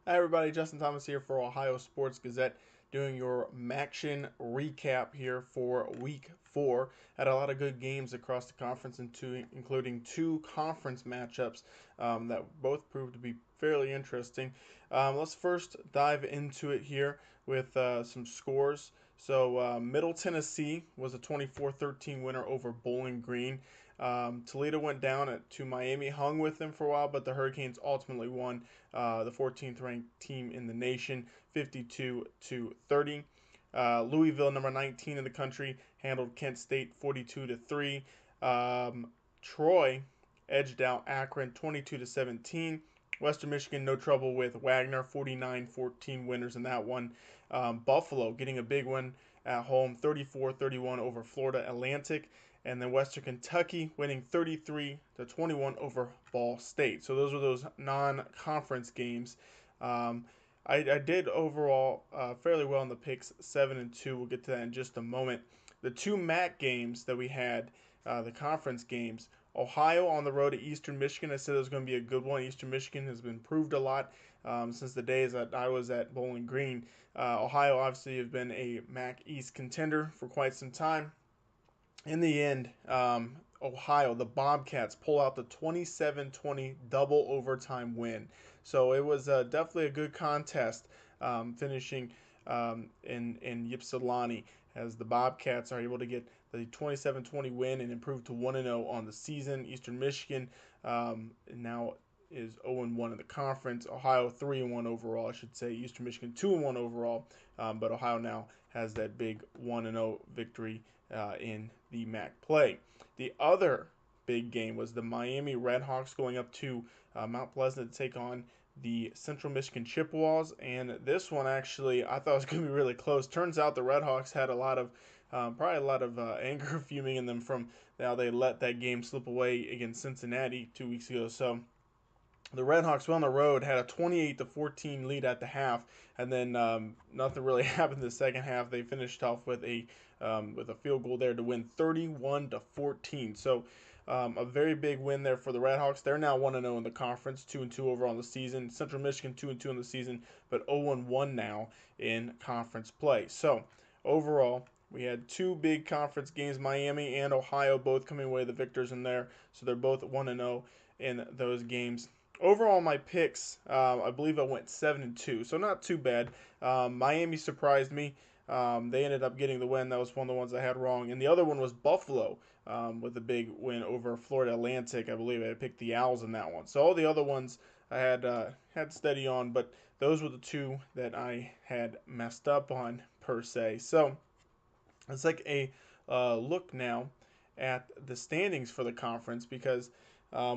Hi everybody, Justin Thomas here for Ohio Sports Gazette, doing your MACtion recap here for Week 4. Had a lot of good games across the conference, including two conference matchups that both proved to be fairly interesting. Let's first dive into it here with some scores. So Middle Tennessee was a 24-13 winner over Bowling Green. Toledo went down to Miami, hung with them for a while, but the Hurricanes ultimately won, the 14th ranked team in the nation, 52-30. Louisville, number 19 in the country, handled Kent State 42-3. Troy edged out Akron 22-17. Western Michigan, no trouble with Wagner, 49-14 winners in that one. Buffalo getting a big win at home, 34-31 over Florida Atlantic. And then Western Kentucky winning 33-21 over Ball State. So those were those non-conference games. Um, I did overall fairly well in the picks, 7-2. We'll get to that in just a moment. The two MAC games that we had, the conference games, Ohio on the road to Eastern Michigan. I said it was going to be a good one. Eastern Michigan has been improved a lot since the days that I was at Bowling Green. Ohio obviously has been a MAC East contender for quite some time. In the end, Ohio, the Bobcats, pull out the 27-20 double overtime win. So it was definitely a good contest, finishing in Ypsilanti, as the Bobcats are able to get the 27-20 win and improve to 1-0 on the season. Eastern Michigan now is 0-1 in the conference. Ohio 3-1 overall, I should say. Eastern Michigan 2-1 overall, but Ohio now has that big 1-0 victory in the MAC play. The other big game was the Miami Redhawks going up to Mount Pleasant to take on the Central Michigan Chippewas, and this one actually I thought was going to be really close. Turns out the Redhawks had a lot of probably a lot of anger fuming in them from how they let that game slip away against Cincinnati 2 weeks ago. So the Redhawks went on the road, had a 28-14 lead at the half, and then nothing really happened in the second half. They finished off with a field goal there to win 31-14. So a very big win there for the Redhawks. They're now 1-0 in the conference, 2-2 overall in the season. Central Michigan 2-2 in the season, but 0-1 now in conference play. So overall, we had two big conference games, Miami and Ohio, both coming away the victors in there. So they're both 1-0 in those games. Overall, my picks, I believe I went 7-2, so not too bad. Miami surprised me. They ended up getting the win. That was one of the ones I had wrong. And the other one was Buffalo, with a big win over Florida Atlantic. I believe I picked the Owls in that one. So all the other ones I had steady on, but those were the two that I had messed up on per se. So let's take a look now at the standings for the conference, because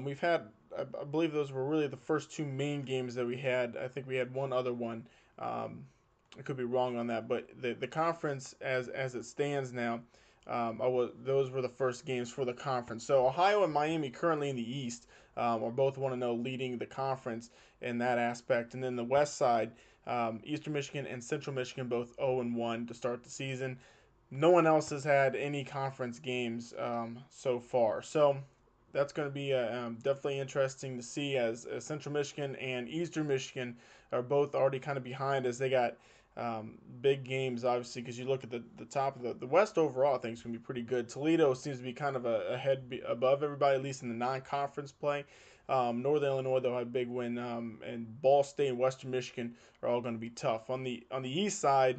we've had, I believe those were really the first two main games that we had. I think we had one other one. I could be wrong on that, but the conference as it stands now, those were the first games for the conference. So Ohio and Miami currently in the East are both 1-0, leading the conference in that aspect. And then the West side, Eastern Michigan and Central Michigan both 0-1 to start the season. No one else has had any conference games so far. So that's going to be definitely interesting to see, as Central Michigan and Eastern Michigan are both already kind of behind, as they got big games, obviously, because you look at the top of the West overall, I think it's going to be pretty good. Toledo seems to be kind of a head above everybody, at least in the non-conference play. Northern Illinois, they'll have a big win, and Ball State and Western Michigan are all going to be tough. On the East side,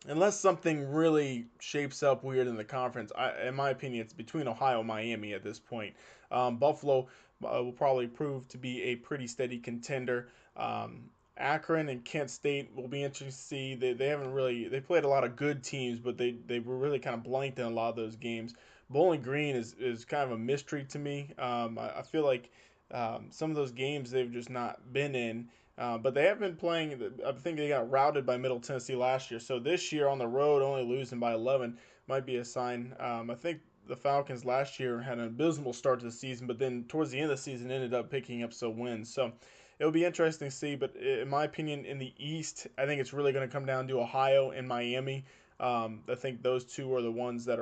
unless something really shapes up weird in the conference, in my opinion, it's between Ohio and Miami at this point. Buffalo will probably prove to be a pretty steady contender. Akron and Kent State will be interesting to see. They haven't really, they played a lot of good teams, but they were really kind of blanked in a lot of those games. Bowling Green is kind of a mystery to me. I feel like some of those games they've just not been in. But they have been playing. I think they got routed by Middle Tennessee last year. So this year on the road, only losing by 11 might be a sign. I think the Falcons last year had an abysmal start to the season, but then towards the end of the season ended up picking up some wins. So it'll be interesting to see. But in my opinion, in the East, I think it's really going to come down to Ohio and Miami. I think those two are the ones that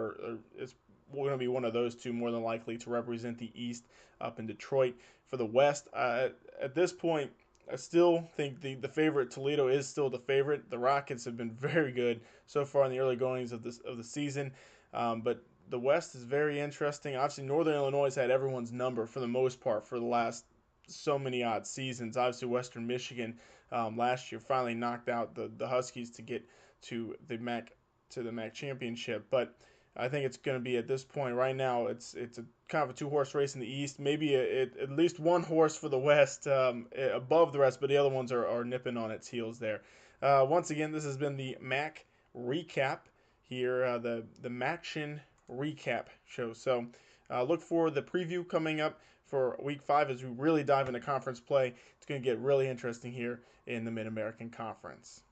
it's going to be one of those two more than likely to represent the East up in Detroit. For the West, at this point, I still think the favorite Toledo is still the favorite. The Rockets have been very good so far in the early goings of the season, but the West is very interesting. Obviously, Northern Illinois has had everyone's number for the most part for the last so many odd seasons. Obviously, Western Michigan last year finally knocked out the Huskies to get to the MAC championship, but I think it's going to be at this point right now. It's a kind of a two-horse race in the East. Maybe at least one horse for the West above the rest, but the other ones are nipping on its heels there. Once again, this has been the MAC recap here, the MACtion recap show. So look for the preview coming up for Week 5 as we really dive into conference play. It's going to get really interesting here in the Mid-American Conference.